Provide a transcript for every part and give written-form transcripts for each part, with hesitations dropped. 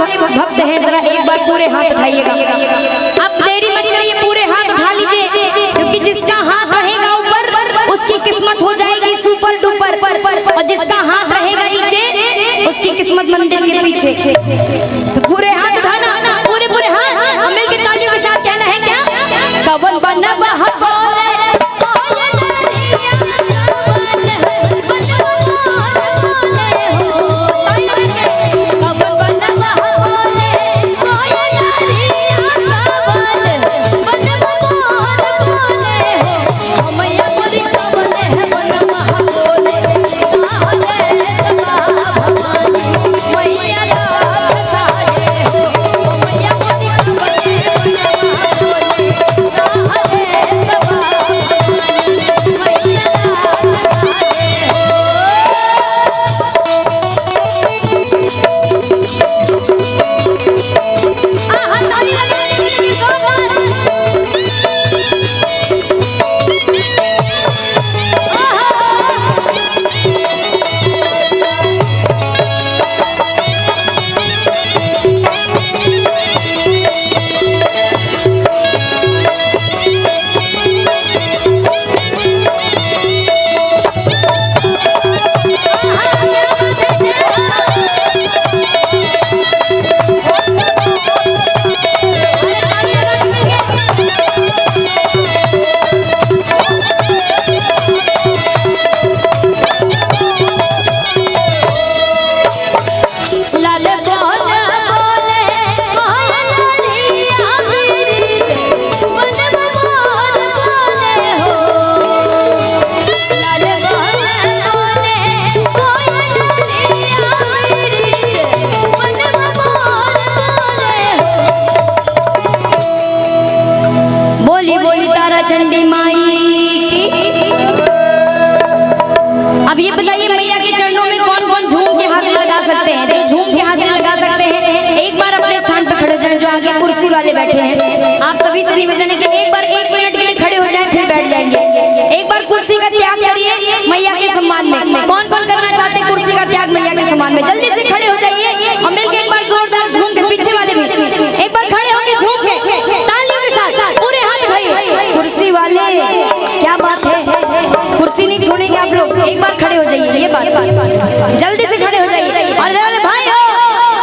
भक्त हैं जरा एक बार पूरे हाथ उठाइएगा। अब देरी मत करिए, पूरे हाथ उठा लीजिए, क्योंकि जिसका हाथ रहेगा ऊपर उसकी किस्मत हो जाएगी सुपर डुपर, और जिसका हाथ रहेगा नीचे उसकी किस्मत मंदिर के पीछे। तो पूरे हाथ उठाना, पूरे पूरे हाथ मिल के तालियों के साथ कहना है क्या? कवन बना चंडी माई की। अब ये बताइए मैया के चरणों में कौन कौन झूम के हाथ लगा सकते हैं? जो झूम के हाथ लगा सकते हैं एक बार अपने स्थान पर खड़े हो जाएं। जो आगे कुर्सी वाले बैठे हैं आप सभी से निवेदन है कि एक बार 1 मिनट के लिए खड़े हो जाएं, फिर बैठ जाएंगे। एक बार कुर्सी का त्याग करिए मैया के सम्मान में। कौन कौन करना चाहते हैं कुर्सी का त्याग मैया के सम्मान में? जल्दी से खड़े हो जाइए और मिलकर एक बार जोरदार झूम के, पीछे वाले भी एक बार खड़े होकर झूम के तालियों के साथ पूरे हाथ उठाइए। कुर्सी वाले क्या बात है, कुर्सी नहीं छोड़ेंगे आप लोग, एक बार खड़े हो जाइए। ये बात जल्दी से खड़े हो जाइए और भाई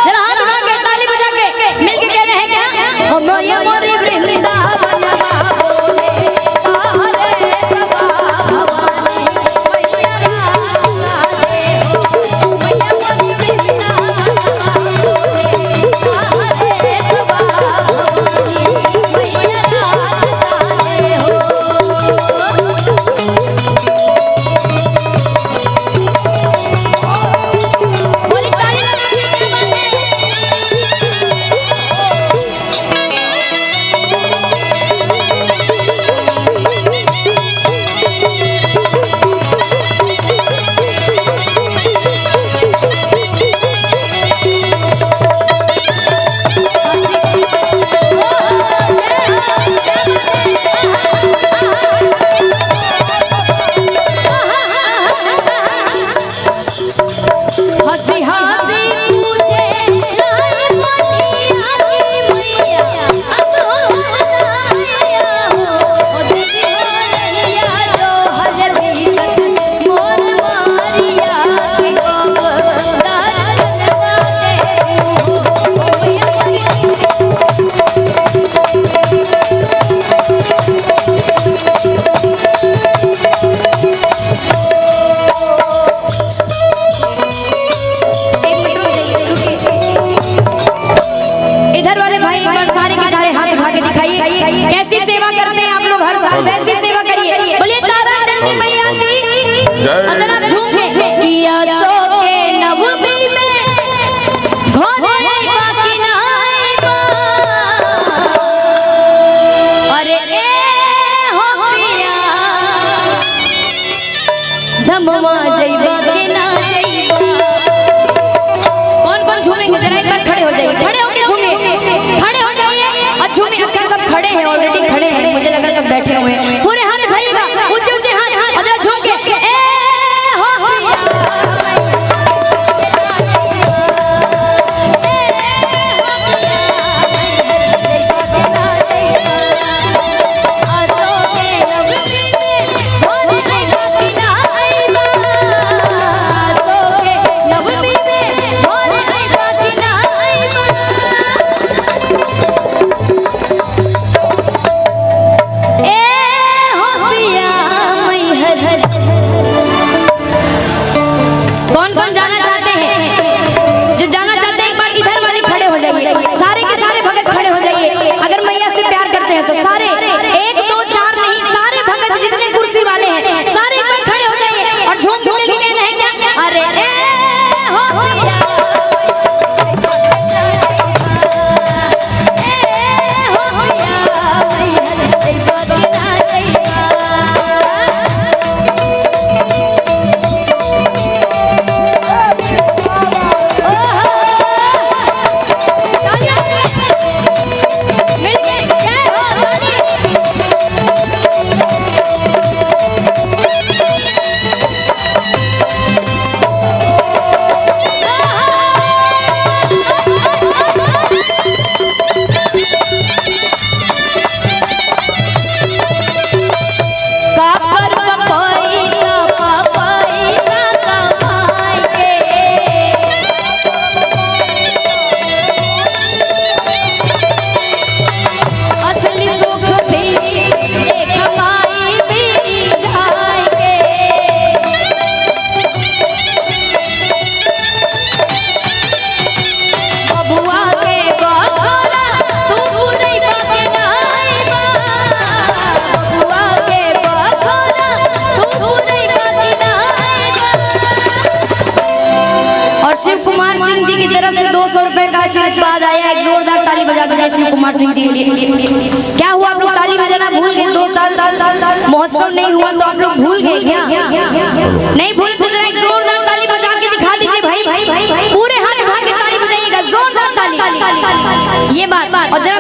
जरा हाथ उठा के ताली बजा के मिलके कह रहे हैं क्या? हम ये मोरी वृंदावन कैसी सेवा करते हैं आप लोग हर साल, वैसी सेवा करिए। बोलिए तारा चंडी मैया की जय। झूम के किया सो के नवमी में घोड़े बाकी नाई बा, अरे ए हो पिया धमवा जइबा के ना जइबा। कौन कौन झूमेंगे जरा एक बार खड़े हो जाइए, खड़े होके झूमिए, खड़े हो जाइए और झूमिए। अच्छा सब खड़े हैं, ऑलरेडी खड़े हैं, मुझे लगा सब बैठे हुए हैं। पूरे हाथ उठाइएगा, ऊंचे ऊंचे हाथ और जरा झूम के ए हो जी की तरफ से 200 रुपए का आशीर्वाद आया। एक जोरदार ताली बजा दीजिए शिव कुमार सिंह जी के लिए। क्या हुआ, आप लोग ताली बजाना भूल गए? 2 साल महोत्सव नहीं हुआ तो आप लोग भूल गए क्या? नहीं भूल तो जरा एक जोरदार ताली बजा के दिखा दीजिए भाई। पूरे हाथ उठा के ताली बजाइएगा, जोरदार ताली। ये बात और जरा